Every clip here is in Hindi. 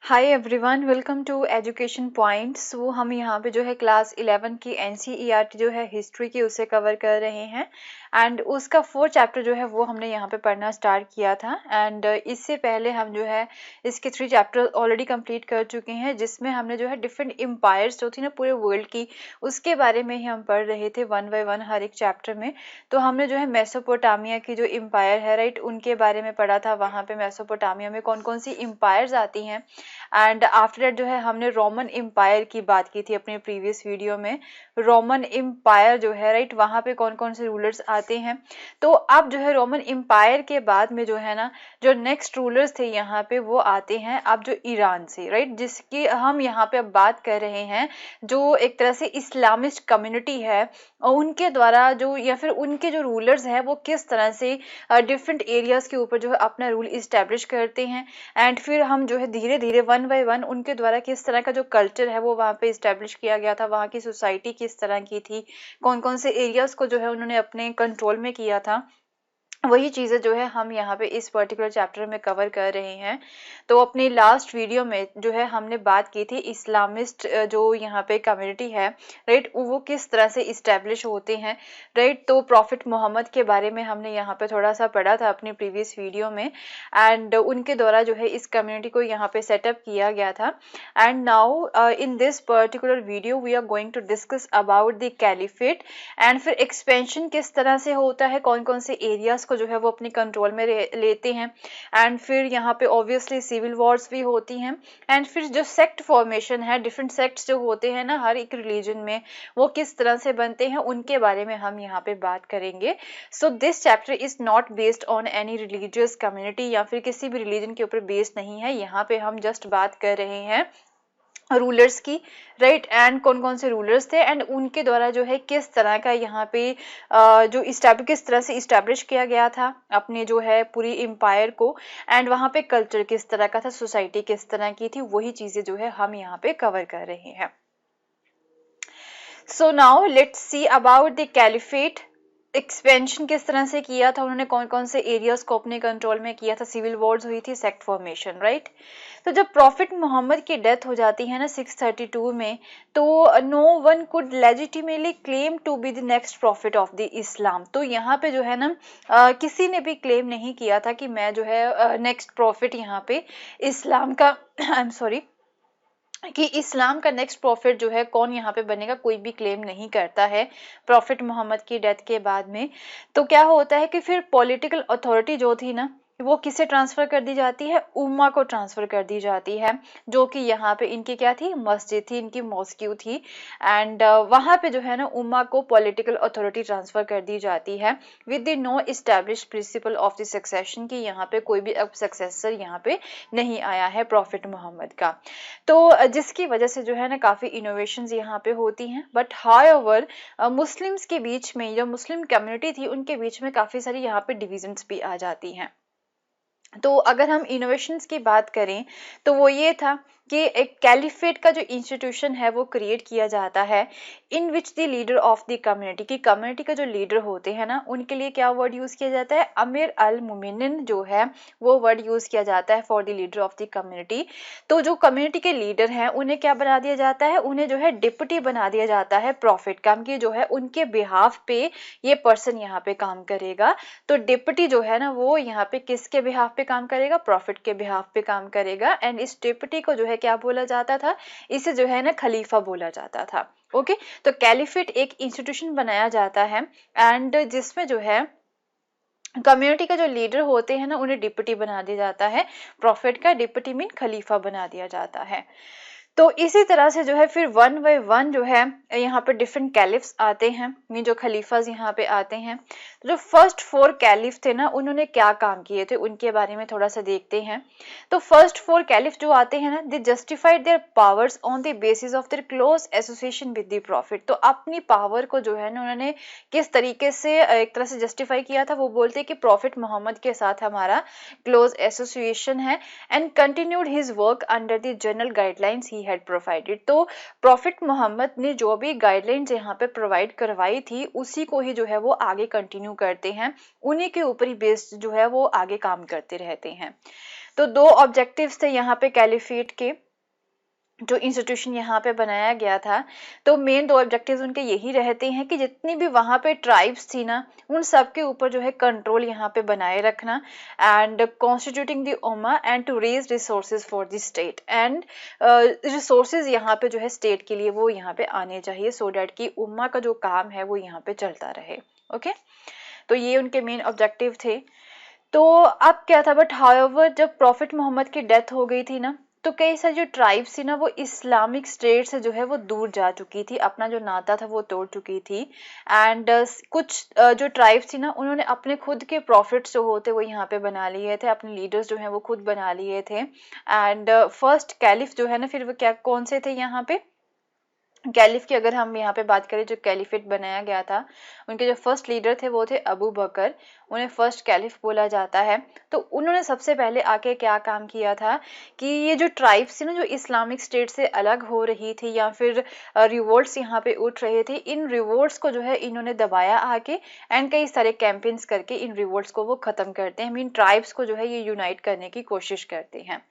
Hi everyone, welcome to education point. So हम यहाँ पे जो है क्लास 11 की एनसीईआरटी जो है हिस्ट्री की उसे कवर कर रहे हैं एंड उसका 4 चैप्टर जो है वो हमने यहाँ पे पढ़ना स्टार्ट किया था एंड इससे पहले हम जो है इसके 3 चैप्टर ऑलरेडी कंप्लीट कर चुके हैं, जिसमें हमने जो है डिफरेंट एम्पायर्स जो थी ना पूरे वर्ल्ड की, उसके बारे में ही हम पढ़ रहे थे वन बाय वन हर एक चैप्टर में। तो हमने जो है मेसोपोटामिया की जो एम्पायर है राइट, उनके बारे में पढ़ा था। वहाँ पे मेसोपोटामिया में कौन कौन सी एम्पायर्स आती हैं एंड आफ्टर दैट जो है हमने रोमन एम्पायर की बात की थी अपने प्रीवियस वीडियो में। रोमन एम्पायर जो है राइट, वहाँ पे कौन कौन से रूलर्स आते हैं। तो अब जो है रोमन एम्पायर के बाद में जो है ना, जो नेक्स्ट रूलर्स थे यहाँ पे वो आते हैं अब जो ईरान से राइट, जिसकी हम यहाँ पे अब बात कर रहे हैं। जो एक तरह से इस्लामिस्ट कम्युनिटी है और उनके द्वारा जो या फिर उनके जो रूलर्स हैं वो किस तरह से डिफरेंट एरियाज के ऊपर जो है अपना रूल इस्टेब्लिश करते हैं एंड फिर हम जो है धीरे धीरे वन बाय वन उनके द्वारा किस तरह का जो कल्चर है वो वहाँ पे इस्टेब्लिश किया गया था, वहाँ की सोसाइटी किस तरह की थी, कौन कौन से एरियाज को जो है उन्होंने अपने कंट्रोल में किया था, वही चीज़ें जो है हम यहाँ पे इस पर्टिकुलर चैप्टर में कवर कर रहे हैं। तो अपनी लास्ट वीडियो में जो है हमने बात की थी इस्लामिस्ट जो यहाँ पे कम्युनिटी है राइट, वो किस तरह से इस्टेब्लिश होते हैं राइट। तो प्रॉफिट मोहम्मद के बारे में हमने यहाँ पे थोड़ा सा पढ़ा था अपनी प्रीवियस वीडियो में एंड उनके द्वारा जो है इस कम्युनिटी को यहाँ पे सेटअप किया गया था। And now in this particular video we are going to discuss about the caliphate and फिर एक्सपेंशन किस तरह से होता है, कौन कौन से एरियाज को जो है वो अपने कंट्रोल में लेते हैं एंड फिर यहाँ पे ऑब्वियसली सिविल वॉर्स भी होती हैं एंड फिर जो सेक्ट फॉर्मेशन है, डिफरेंट सेक्ट्स जो होते हैं ना हर एक रिलीजन में, वो किस तरह से बनते हैं उनके बारे में हम यहाँ पे बात करेंगे। So this chapter is not based on any religious community या फिर किसी भी रिलीजन के ऊपर बेस्ड नहीं है। यहाँ पे हम जस्ट बात कर रहे हैं रूलर्स की राइट एंड कौन कौन से रूलर्स थे एंड उनके द्वारा जो है किस तरह का यहाँ पे जो किस तरह से इस्टेब्लिश किया गया था अपने जो है पूरी एम्पायर को एंड वहाँ पे कल्चर किस तरह का था, सोसाइटी किस तरह की थी, वही चीजें जो है हम यहाँ पे कवर कर रहे हैं। So now let's see about the caliphate. Expansion किस तरह से किया था उन्होंने, कौन कौन से एरियाज को अपने कंट्रोल में किया था, सिविल वॉर्स हुई थी, सेक्ट फॉर्मेशन राइट। तो जब प्रॉफिट मोहम्मद की डेथ हो जाती है ना 632 में, तो no one could legitimately claim to be the next prophet of the Islam. तो यहाँ पे जो है ना किसी ने भी क्लेम नहीं किया था कि मैं जो है नेक्स्ट प्रॉफिट यहाँ पे इस्लाम का आई एम सॉरी कि इस्लाम का नेक्स्ट प्रॉफिट जो है कौन यहाँ पे बनेगा, कोई भी क्लेम नहीं करता है प्रॉफिट मोहम्मद की डेथ के बाद में। तो क्या होता है कि फिर पॉलिटिकल अथॉरिटी जो थी ना वो किसे ट्रांसफर कर दी जाती है, उम्मा को ट्रांसफर कर दी जाती है, जो कि यहाँ पे इनकी क्या थी, मस्जिद थी, इनकी मॉस्क्यू थी एंड वहाँ पे जो है ना उम्मा को पॉलिटिकल अथॉरिटी ट्रांसफर कर दी जाती है with the no establish principle of the succession की यहाँ पे कोई भी अब सक्सेसर यहाँ पे नहीं आया है प्रॉफिट मोहम्मद का। तो जिसकी वजह से जो है ना काफ़ी इनोवेशंस यहाँ पे होती हैं, बट हाउएवर मुस्लिम्स के बीच में, जो मुस्लिम कम्युनिटी थी उनके बीच में काफ़ी सारी यहाँ पे डिविजन्स भी आ जाती हैं। तो अगर हम इनोवेशंस की बात करें तो वो ये था कि एक कैलिफेट का जो इंस्टीट्यूशन है वो क्रिएट किया जाता है in which the leader of the community, की कम्युनिटी का जो लीडर होते हैं ना उनके लिए क्या वर्ड यूज किया जाता है, अमीर अल मोमिनिन जो है वो वर्ड यूज किया जाता है for the leader of the community. तो जो कम्युनिटी के लीडर हैं उन्हें क्या बना दिया जाता है, उन्हें जो है डिप्टी बना दिया जाता है प्रॉफिट काम की, जो है उनके बिहाफ पे ये पर्सन यहाँ पे काम करेगा। तो डिप्टी जो है ना वो यहाँ पे किसके बिहाफ पे काम करेगा, प्रॉफिट के बिहाफ पे काम करेगा एंड इस डिप्टी को जो है क्या बोला जाता था, इसे जो है ना खलीफा बोला जाता था। ओके, तो कैलिफेट एक इंस्टीट्यूशन बनाया जाता है एंड जिसमें जो है कम्युनिटी का जो लीडर होते हैं ना उन्हें डिप्टी बना दिया जाता है, प्रॉफिट का डिप्टी मीन खलीफा बना दिया जाता है। तो इसी तरह से जो है फिर वन बाय वन जो है यहाँ पे डिफरेंट कैलिफ्स आते हैं, मीन जो खलीफाज यहाँ पे आते हैं। तो जो फर्स्ट 4 कैलिफ थे ना उन्होंने क्या काम किए थे उनके बारे में थोड़ा सा देखते हैं। तो फर्स्ट 4 कैलिफ जो आते हैं ना, they justified their powers on the basis of their close association with the prophet. तो अपनी पावर को जो है ना उन्होंने किस तरीके से एक तरह से जस्टिफाई किया था, वो बोलते हैं कि प्रॉफिट मोहम्मद के साथ हमारा क्लोज एसोसिएशन है and continued his work under the general guidelines he had provided. तो प्रॉफिट मोहम्मद ने जो भी गाइडलाइंस यहाँ पे प्रोवाइड करवाई थी उसी को ही जो है वो आगे कंटिन्यू करते हैं, उन्हीं के ऊपर ही बेस्ड जो है वो आगे काम करते रहते हैं। तो दो ऑब्जेक्टिव्स थे यहाँ पे कैलिफेट के, जो इंस्टीट्यूशन यहाँ पे बनाया गया था। तो मेन दो ऑब्जेक्टिव्स उनके यही रहते हैं कि जितनी भी वहाँ पे ट्राइब्स थी ना, उन सब के ऊपर जो है कंट्रोल यहाँ पे बनाए रखना, एंड कॉन्स्टिट्यूटिंग द उम्मा and to raise resources for the state, and resources यहाँ पे जो है स्टेट के लिए वो यहाँ पे आने चाहिए, सो डैट कि उम्मा का जो काम है वो यहाँ पे चलता रहे। ओके, तो ये उनके मेन ऑब्जेक्टिव थे। तो अब क्या था, बट हाउएवर जब प्रॉफिट मोहम्मद की डेथ हो गई थी ना, तो कई सारी जो ट्राइब्स थी ना वो इस्लामिक स्टेट से जो है वो दूर जा चुकी थी, अपना जो नाता था वो तोड़ चुकी थी। एंड कुछ जो ट्राइब्स थी ना, उन्होंने अपने खुद के प्रॉफिट्स जो होते वो यहाँ पे बना लिए थे, अपने लीडर्स जो हैं वो खुद बना लिए थे। एंड फर्स्ट कैलिफ जो है ना, फिर वो क्या कौन से थे यहाँ पे कैलिफ की अगर हम यहाँ पे बात करें, जो कैलिफेट बनाया गया था, उनके जो फर्स्ट लीडर थे वो थे अबू बकर, उन्हें फर्स्ट कैलिफ बोला जाता है। तो उन्होंने सबसे पहले आके क्या काम किया था कि ये जो ट्राइब्स थी ना, जो इस्लामिक स्टेट से अलग हो रही थी या फिर रिवोल्ट्स यहाँ पे उठ रहे थे, इन रिवोल्ट्स को जो है इन्होंने दबाया आके, एंड कई सारे कैंपेन्स करके इन रिवोल्ट्स को वो खत्म करते हैं, मीन ट्राइब्स को जो है ये यूनाइट करने की कोशिश करते हैं।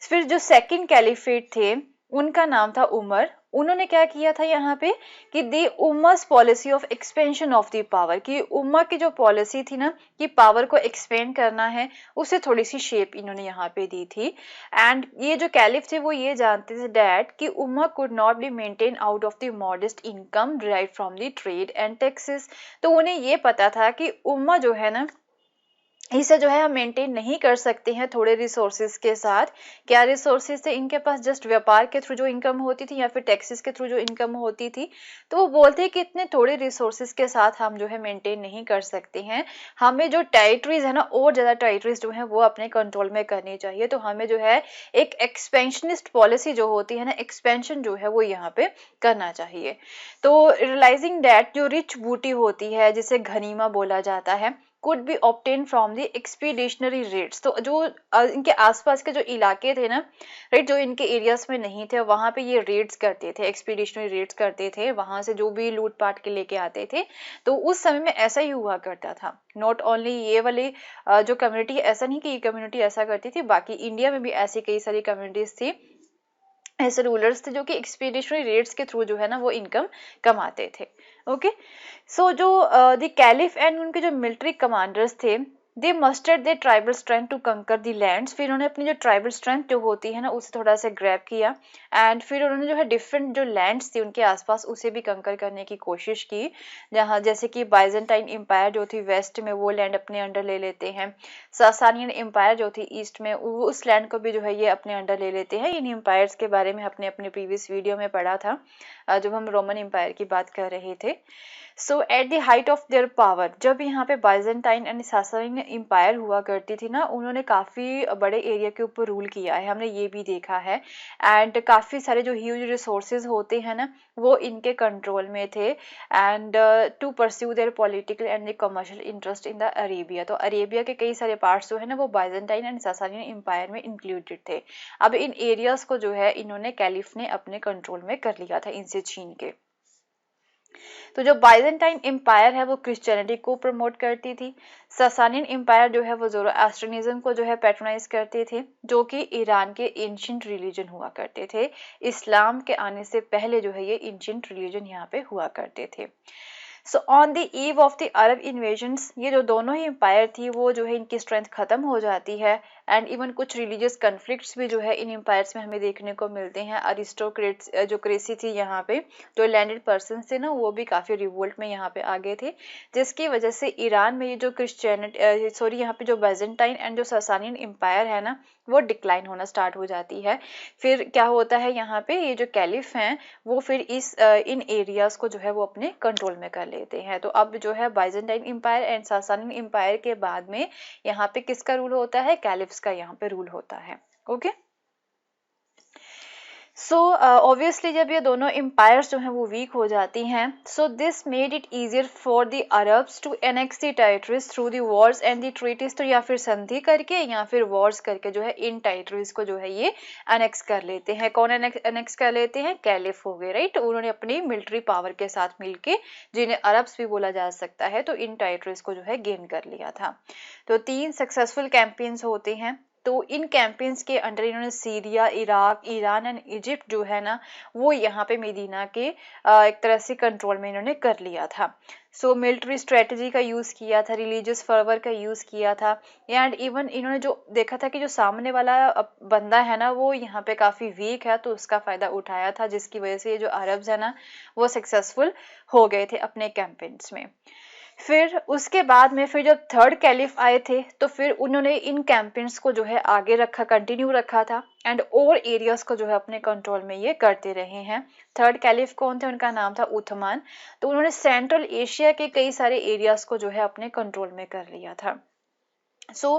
फिर जो सेकंड कैलिफेट थे उनका नाम था उमर, उन्होंने क्या किया था यहाँ पे कि दी उम्मास policy of expansion of the power, कि उम्मा की जो पॉलिसी थी ना कि पावर को एक्सपेंड करना है, उसे थोड़ी सी शेप इन्होंने यहाँ पे दी थी। एंड ये जो कैलिफ थे वो ये जानते थे डैट कि उम्मा could not be maintain out of the modest income derived from the trade and taxes. तो उन्हें ये पता था कि उम्मा जो है ना, इसे जो है हम मेंटेन नहीं कर सकते हैं थोड़े रिसोर्सेज के साथ। क्या रिसोर्सेज थे इनके पास? जस्ट व्यापार के थ्रू जो इनकम होती थी या फिर टैक्सेस के थ्रू जो इनकम होती थी। तो वो बोलते हैं कि इतने थोड़े रिसोर्सेज के साथ हम जो है मेंटेन नहीं कर सकते हैं, हमें जो टेरिटरीज है ना, और ज्यादा टेरिटरीज जो है वो अपने कंट्रोल में करनी चाहिए। तो हमें जो है एक एक्सपेंशनिस्ट पॉलिसी जो होती है ना, एक्सपेंशन जो है वो यहाँ पे करना चाहिए। तो रियलाइजिंग दैट जो रिच बूटी होती है, जिसे गनीमा बोला जाता है, could be obtained from the expeditionary rates। तो जो इनके आसपास के जो इलाके थे ना, राइट, जो इनके एरियाज में नहीं थे, वहां पे ये रेड्स करते थे, एक्सपीडिशनरी रेड्स करते थे, वहां से जो भी लूट पाट के लेके आते थे। तो उस समय में ऐसा ही हुआ करता था। नॉट ओनली ये वाली जो कम्युनिटी, ऐसा नहीं कि ये कम्युनिटी ऐसा करती थी, बाकी इंडिया में भी ऐसी कई सारी कम्युनिटीज थी, ऐसे रूलर्स थे जो कि एक्सपीडिशनरी रेड्स के थ्रू जो है ना वो इनकम कमाते थे। ओके, सो जो द कैलिफ एंड उनके जो मिलिट्री कमांडर्स थे, they mustered the tribal strength to conquer the lands. फिर उन्होंने अपनी जो ट्राइबल स्ट्रेंथ जो होती है ना उसे थोड़ा सा ग्रैब किया, एंड फिर उन्होंने जो है डिफरेंट जो लैंड्स थी उनके आसपास उसे भी कंकर करने की कोशिश की। जहाँ जैसे कि बाइजेंटाइन एम्पायर जो थी वेस्ट में, वो लैंड अपने अंडर ले लेते हैं। सासानियन एम्पायर जो थी ईस्ट में, उस लैंड को भी जो है ये अपने अंडर ले लेते हैं। इन एम्पायर्स के बारे में अपने अपने प्रीवियस वीडियो में पढ़ा था जब हम रोमन एम्पायर की बात कर रहे थे। So at the height of their power, जब यहाँ पे बाइजेंटाइन एंड सासानियन एम्पायर हुआ करती थी ना, उन्होंने काफी बड़े एरिया के ऊपर रूल किया है, हमने ये भी देखा है। एंड काफी सारे जो ह्यूज रिसोर्सेज होते हैं ना वो इनके कंट्रोल में थे, and to pursue their political and commercial interest in the Arabia. तो अरेबिया के कई सारे पार्ट्स जो है ना वो बाइजेंटाइन एंड सासानियन एम्पायर में इंक्लूडेड थे। अब इन एरियाज को जो है इन्होंने कैलिफ ने अपने कंट्रोल में कर लिया था इनसे छीन के। तो जो बाइजेंटाइन एम्पायर है वो क्रिश्चियनिटी को प्रमोट करती थी। सासानियन एम्पायर जो है वो ज़ोरोएस्ट्रियनिज्म को जो है पैट्रोनाइज करते थे, जो कि ईरान के एंशिएंट रिलीजन हुआ करते थे। इस्लाम के आने से पहले जो है ये एंशिएंट रिलीजन यहाँ पे हुआ करते थे। So on the eve of the Arab invasions, ये जो दोनों ही एम्पायर थी वो जो है इनकी स्ट्रेंथ खत्म हो जाती है, एंड इवन कुछ रिलीजियस कन्फ्लिक्ट्स भी जो है इन एम्पायर्स में हमें देखने को मिलते हैं। अरिस्टोक्रेट्स जो क्रेसी थी यहाँ पे, जो लैंडेड पर्सन थे ना, वो भी काफी रिवोल्ट में यहाँ पे आ गए थे, जिसकी वजह से ईरान में ये जो क्रिश्चियनिटी यहाँ पे जो बाइजेंटाइन एंड जो सासानियन एम्पायर है ना वो डिक्लाइन होना स्टार्ट हो जाती है। फिर क्या होता है यहाँ पे, ये जो कैलिफ हैं वो फिर इन एरियाज को जो है वो अपने कंट्रोल में कर लेते हैं। तो अब जो है Byzantine empire and Sasanian empire के बाद में यहाँ पे किसका रूल होता है? कैलिफ्स का यहाँ पे रूल होता है। ओके, सो ऑब्वियसली जब ये दोनों एम्पायर्स जो हैं वो वीक हो जाती हैं, so this made it easier for the Arabs to annex the territories through the wars and the treaties. तो या फिर संधि करके या फिर वॉर्स करके जो है इन टेरिटरीज को जो है ये एनेक्स कर लेते हैं। कौन एनेक्स कर लेते हैं? कैलिफ हो गए, राइट। उन्होंने अपनी मिलिट्री पावर के साथ मिलके, जिन्हें अरब्स भी बोला जा सकता है, तो इन टेरिटरीज को जो है गेन कर लिया था। तो 3 सक्सेसफुल कैंपेन्स होते हैं। तो इन कैंपेन्स के अंडर इन्होंने Syria, Iraq, Iran and Egypt जो है ना वो यहाँ पे मदीना के एक तरह से कंट्रोल में इन्होंने कर लिया था। सो मिलिट्री स्ट्रेटजी का यूज़ किया था, रिलीजियस फर्वर का यूज़ किया था, एंड इवन इन्होंने जो देखा था कि जो सामने वाला बंदा है ना वो यहाँ पे काफ़ी वीक है, तो उसका फ़ायदा उठाया था, जिसकी वजह से ये जो अरब्स है ना वो सक्सेसफुल हो गए थे अपने कैंपेन्स में। फिर उसके बाद में फिर जब थर्ड कैलिफ आए थे तो फिर उन्होंने इन कैंपेन्स को जो है आगे रखा, कंटिन्यू रखा था, एंड और एरियाज को जो है अपने कंट्रोल में ये करते रहे हैं। थर्ड कैलिफ कौन थे? उनका नाम था उथमान। तो उन्होंने सेंट्रल एशिया के कई सारे एरियाज को जो है अपने कंट्रोल में कर लिया था। सो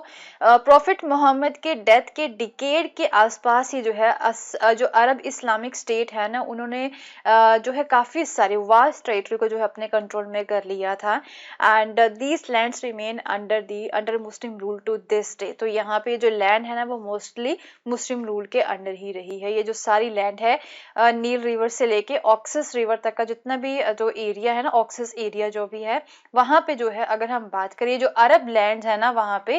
प्रॉफिट मोहम्मद के डेथ के डिकेड के आसपास ही जो है जो अरब इस्लामिक स्टेट है ना उन्होंने जो है काफ़ी सारे वास्ट टेरिटरी को जो है अपने कंट्रोल में कर लिया था, and these lands remain under Muslim rule to this day. तो यहाँ पे जो लैंड है ना वो मोस्टली मुस्लिम रूल के अंडर ही रही है। ये जो सारी लैंड है नील रिवर से लेके ऑक्सस रिवर तक का जितना भी जो एरिया है ना, ऑक्सस एरिया जो भी है वहाँ पे जो है अगर हम बात करें जो अरब लैंड है ना वहाँ पे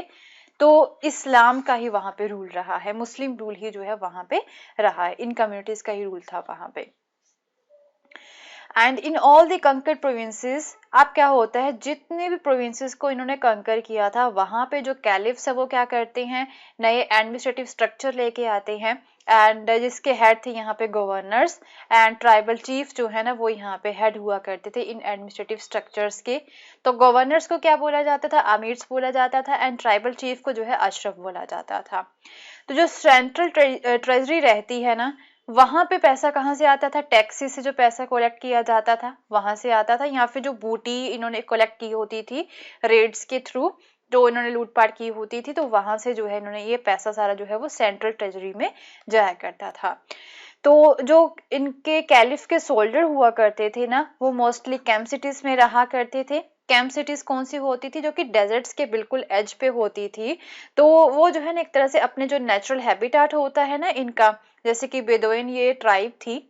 तो इस्लाम का ही वहां पे रूल रहा है, मुस्लिम रूल ही जो है वहां पे रहा है, इन कम्युनिटीज का ही रूल था वहां पे। And in all the conquered provinces, अब क्या होता है जितने भी प्रोविंसेस को इन्होंने कंकर किया था वहां पे जो कैलिफ्स है वो क्या करते हैं, नए एडमिनिस्ट्रेटिव स्ट्रक्चर लेके आते हैं, एंड जिसके हेड थे यहाँ पे गवर्नर्स, एंड ट्राइबल चीफ जो है ना वो यहाँ पे हेड हुआ करते थे इन एडमिनिस्ट्रेटिव स्ट्रक्चर्स के। तो गवर्नर्स को क्या बोला जाता था? अमीर्स बोला जाता था, एंड ट्राइबल चीफ को जो है अशरफ बोला जाता था। तो जो सेंट्रल ट्रेजरी रहती है ना वहां पे पैसा कहाँ से आता था? टैक्सी से जो पैसा कलेक्ट किया जाता था वहां से आता था, या फिर जो बूटी इन्होंने कलेक्ट की होती थी रेड्स के थ्रू, जो इन्होंने लूटपाट की होती थी, तो वहां से जो है इन्होंने ये पैसा सारा जो है वो सेंट्रल ट्रेजरी में जाया करता था। तो जो इनके कैलिफ के सोल्जर हुआ करते थे ना वो मोस्टली कैंप सिटीज में रहा करते थे। कैंप सिटीज कौन सी होती थी? जो कि डेजर्ट्स के बिल्कुल एज पे होती थी। तो वो जो है ना एक तरह से अपने जो नेचुरल हैबिटाट होता है ना इनका, जैसे कि बेदोइन ये ट्राइब थी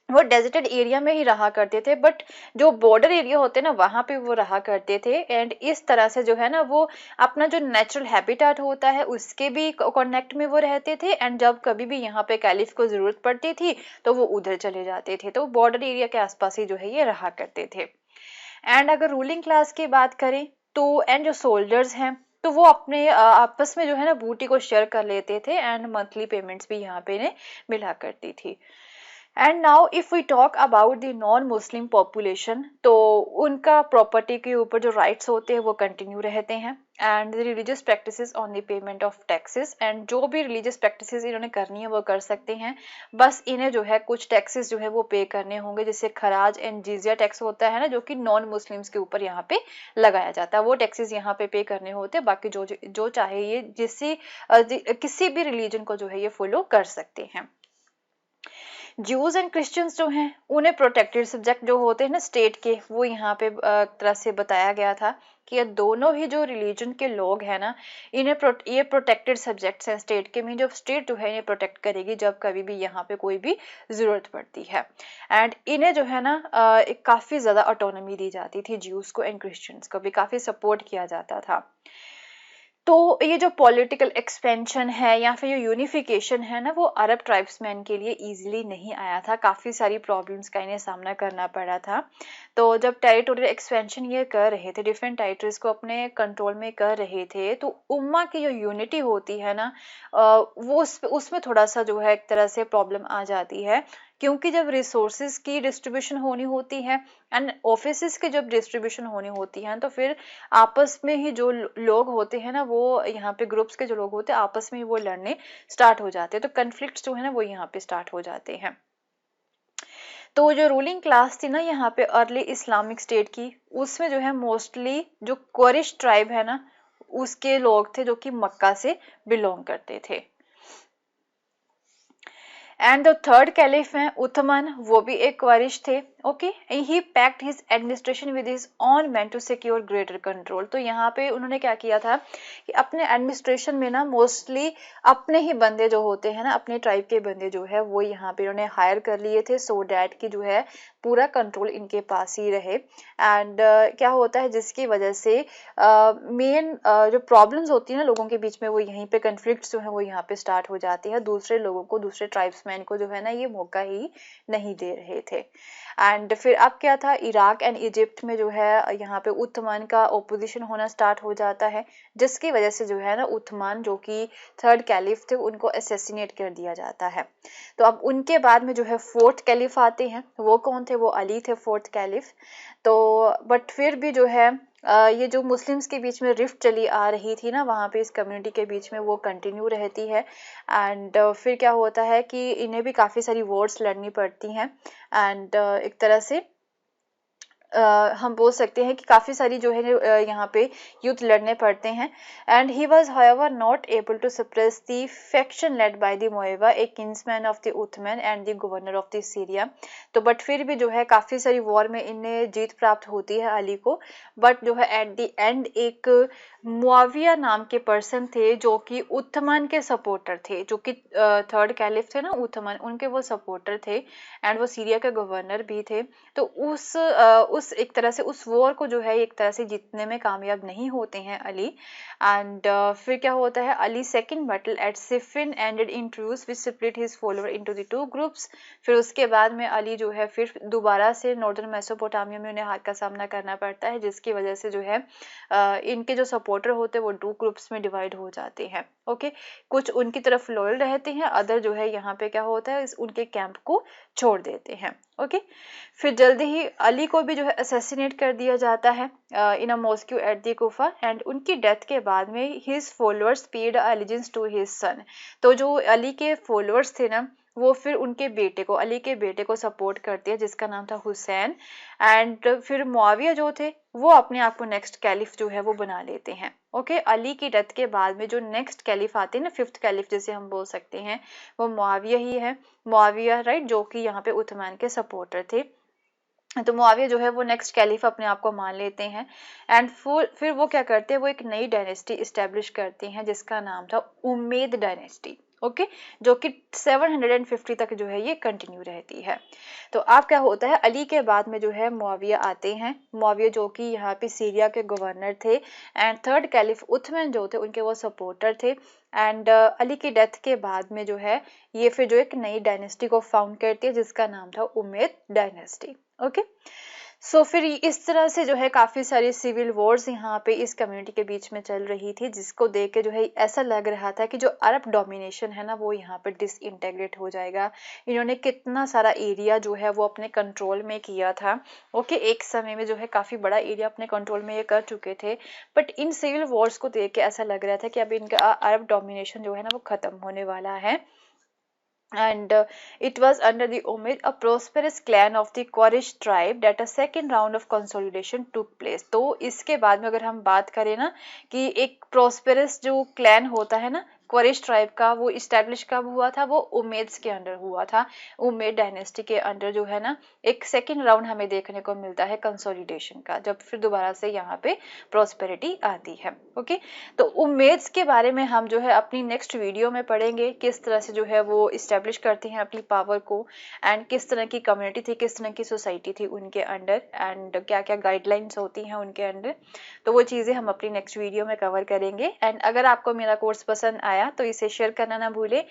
वो डेजर्टेड एरिया में ही रहा करते थे, बट जो बॉर्डर एरिया होते ना वहां पे वो रहा करते थे, एंड इस तरह से जो है ना वो अपना जो नेचुरल हैबिटाट होता है उसके भी कनेक्ट में वो रहते थे, एंड जब कभी भी यहाँ पे कैलिफ को जरूरत पड़ती थी तो वो उधर चले जाते थे, तो बॉर्डर एरिया के आसपास ही जो है ये रहा करते थे। एंड अगर रूलिंग क्लास की बात करें तो एंड जो सोल्जर्स हैं तो वो अपने आपस में जो है ना बूटी को शेयर कर लेते थे, एंड मंथली पेमेंट्स भी यहाँ पे ने मिला करती थी। And now if we talk about the non Muslim population, तो उनका प्रॉपर्टी के ऊपर जो राइट्स होते हैं वो कंटिन्यू रहते हैं, and the religious practices on the payment of taxes, and जो भी रिलीजियस प्रैक्टिसेस इन्होंने करनी है वो कर सकते हैं, बस इन्हें जो है कुछ टैक्सेस जो है वो पे करने होंगे, जैसे खराज एंड जिजिया टैक्स होता है ना जो कि नॉन मुस्लिम्स के ऊपर यहाँ पे लगाया जाता है, वो टैक्सेस यहाँ पे करने होते हैं, बाकी जो जो चाहे ये किसी भी रिलीजन को जो है ये फॉलो कर सकते हैं। ज्यूज एंड क्रिश्चियंस जो हैं उन्हें प्रोटेक्टेड सब्जेक्ट जो होते हैं ना स्टेट के, वो यहाँ पे तरह से बताया गया था कि ये दोनों ही जो रिलीजन के लोग हैं ना इन्हें ये प्रोटेक्टेड सब्जेक्ट्स हैं स्टेट के में, जो स्टेट जो है इन्हें प्रोटेक्ट करेगी जब कभी भी यहाँ पे कोई भी जरूरत पड़ती है, एंड इन्हें जो है ना एक काफ़ी ज़्यादा ऑटोनॉमी दी जाती थी, ज्यूज को एंड क्रिश्चियंस को भी काफ़ी सपोर्ट किया जाता था। तो ये जो पॉलिटिकल एक्सपेंशन है या फिर ये यूनिफिकेशन है ना वो अरब ट्राइब्समैन के लिए इजीली नहीं आया था, काफ़ी सारी प्रॉब्लम्स का इन्हें सामना करना पड़ा था। तो जब टेरिटोरियल एक्सपेंशन ये कर रहे थे, डिफरेंट टेरिटरीज को अपने कंट्रोल में कर रहे थे, तो उम्मा की जो यूनिटी होती है ना वो उसमें थोड़ा सा जो है एक तरह से प्रॉब्लम आ जाती है, क्योंकि जब रिसोर्सेज की डिस्ट्रीब्यूशन होनी होती है एंड ऑफिसेस की जब डिस्ट्रीब्यूशन होनी होती है तो फिर आपस में ही जो लोग होते हैं ना वो यहाँ पे ग्रुप्स के जो लोग होते हैं आपस में ही वो लड़ने स्टार्ट हो जाते हैं, तो कन्फ्लिक्ट्स जो है ना वो यहाँ पे स्टार्ट हो जाते हैं। तो जो रूलिंग क्लास थी ना यहाँ पे अर्ली इस्लामिक स्टेट की, उसमें जो है मोस्टली जो कुरैश ट्राइब है ना उसके लोग थे जो कि मक्का से बिलोंग करते थे। एंड द थर्ड कैलिफ हैं उथमान, वो भी एक कुरैश थे। Okay, he packed his administration with his own man to secure greater control. तो यहाँ पे उन्होंने क्या किया था कि अपने एडमिनिस्ट्रेशन में ना मोस्टली अपने ही बंदे जो होते हैं ना अपने ट्राइब के बंदे जो है वो यहाँ पे उन्होंने हायर कर लिए थे, सो डैट कि जो है पूरा कंट्रोल इनके पास ही रहे। एंड क्या होता है जिसकी वजह से मेन जो प्रॉब्लम्स होती है ना लोगों के बीच में, वो यहीं पे कन्फ्लिक्ट्स जो है वो यहाँ पे स्टार्ट हो जाती है। दूसरे लोगों को, दूसरे ट्राइब्समैन को जो है ना ये मौका ही नहीं दे रहे थे। एंड फिर अब क्या था, इराक एंड इजिप्ट में जो है यहाँ पे उथमान का ओपोजिशन होना स्टार्ट हो जाता है, जिसकी वजह से जो है ना उथमान जो कि थर्ड कैलिफ थे उनको असैसिनेट कर दिया जाता है। तो अब उनके बाद में जो है फोर्थ कैलिफ आते हैं, वो कौन थे, वो अली थे फोर्थ कैलिफ। तो बट फिर भी जो है ये जो मुस्लिम्स के बीच में रिफ्ट चली आ रही थी ना वहाँ पे इस कम्युनिटी के बीच में, वो कंटिन्यू रहती है। एंड फिर क्या होता है कि इन्हें भी काफ़ी सारी वॉर्स लड़नी पड़ती हैं। एंड एक तरह से हम बोल सकते हैं कि काफ़ी सारी जो है यहाँ पे युद्ध लड़ने पड़ते हैं। And he was however not able to suppress the faction led by the Muawiya, a kinsman of the Uthman and the governor of the Syria. तो बट फिर भी जो है काफ़ी सारी वॉर में इन्हें जीत प्राप्त होती है अली को। बट जो है एट द एंड एक मुआविया नाम के पर्सन थे जो कि उथमन के सपोर्टर थे, जो कि थर्ड कैलिफ थे ना उथमन, उनके वो सपोर्टर थे एंड वो सीरिया के गवर्नर भी थे। तो उस एक तरह से उस वॉर को जो है एक तरह से जीतने में कामयाब नहीं होते हैं अली। एंड फिर क्या होता है, Ali second battle at Siffin ended in truce which split his follower into the two groups. फिर उसके बाद में अली जो है फिर दोबारा से नॉर्दर्न मेसोपोटामिया में उन्हें हार का सामना करना पड़ता है, जिसकी वजह से जो है इनके जो सपोर्टर होते हैं वो टू ग्रुप्स में डिवाइड हो जाते हैं। ओके, कुछ उनकी तरफ लॉयल रहते हैं, अदर जो है यहाँ पे क्या होता है उनके कैंप को छोड़ देते हैं। ओके, फिर जल्दी ही अली को भी जो है असैसिनेट कर दिया जाता है in a mosque at the Kufa. And उनकी डेथ के बाद में his followers paid allegiance to his son. तो जो अली के फॉलोअर्स थे ना वो फिर उनके बेटे को, अली के बेटे को सपोर्ट करते हैं जिसका नाम था हुसैन। एंड फिर मुआविया जो थे वो अपने आप को नेक्स्ट कैलिफ जो है वो बना लेते हैं। ओके, अली की डेथ के बाद में जो नेक्स्ट कैलिफ आते हैं ना, फिफ्थ कैलिफ जिसे हम बोल सकते हैं, वो मुआविया ही है। मुआविया राइट, जो कि यहाँ पे उथमान के सपोर्टर थे। तो मुआविया जो है वो नेक्स्ट कैलिफ अपने आप को मान लेते हैं। एंड फिर वो क्या करते हैं, वो एक नई डायनेस्टी इस्टेब्लिश करते हैं जिसका नाम था उम्मेद डायनेस्टी। ओके, जो कि 750 तक जो है ये कंटिन्यू रहती है। तो अब क्या होता है, अली के बाद में जो है मुआविया आते हैं। मुआविया जो कि यहाँ पे सीरिया के गवर्नर थे एंड थर्ड कैलिफ उथमन जो थे उनके वो सपोर्टर थे। एंड अली की डेथ के बाद में जो है ये फिर जो एक नई डायनेस्टी को फाउंड करती है जिसका नाम था उम्मेद डायनेस्टी। ओके, सो फिर इस तरह से जो है काफ़ी सारी सिविल वॉर्स यहाँ पे इस कम्युनिटी के बीच में चल रही थी, जिसको देख के जो है ऐसा लग रहा था कि जो अरब डोमिनेशन है ना वो यहाँ पर डिसइंटेग्रेट हो जाएगा। इन्होंने कितना सारा एरिया जो है वो अपने कंट्रोल में किया था। ओके, एक समय में जो है काफ़ी बड़ा एरिया अपने कंट्रोल में ये कर चुके थे। बट इन सिविल वॉर्स को देख के ऐसा लग रहा था कि अब इनका अरब डोमिनेशन जो है ना वो ख़त्म होने वाला है। And it was under the Umayyad, a prosperous clan of the Quraysh tribe, that a second round of consolidation took place। तो इसके बाद में अगर हम बात करें ना कि एक prosperous जो clan होता है ना क्वरिश ट्राइब का, वो इस्टेब्लिश कब हुआ था, वो उम्मेद्स के अंडर हुआ था। उम्मेद डायनेस्टी के अंडर जो है ना एक सेकेंड राउंड हमें देखने को मिलता है कंसोलिडेशन का, जब फिर दोबारा से यहाँ पे प्रॉस्पेरिटी आती है। ओके, तो उम्मेद्स के बारे में हम जो है अपनी नेक्स्ट वीडियो में पढ़ेंगे, किस तरह से जो है वो इस्टेब्लिश करते हैं अपनी पावर को, एंड किस तरह की कम्युनिटी थी, किस तरह की सोसाइटी थी उनके अंडर, एंड क्या क्या गाइडलाइंस होती हैं उनके अंडर। तो वो चीज़ें हम अपनी नेक्स्ट वीडियो में कवर करेंगे। एंड अगर आपको मेरा कोर्स पसंद आया तो इसे शेयर करना ना भूलें।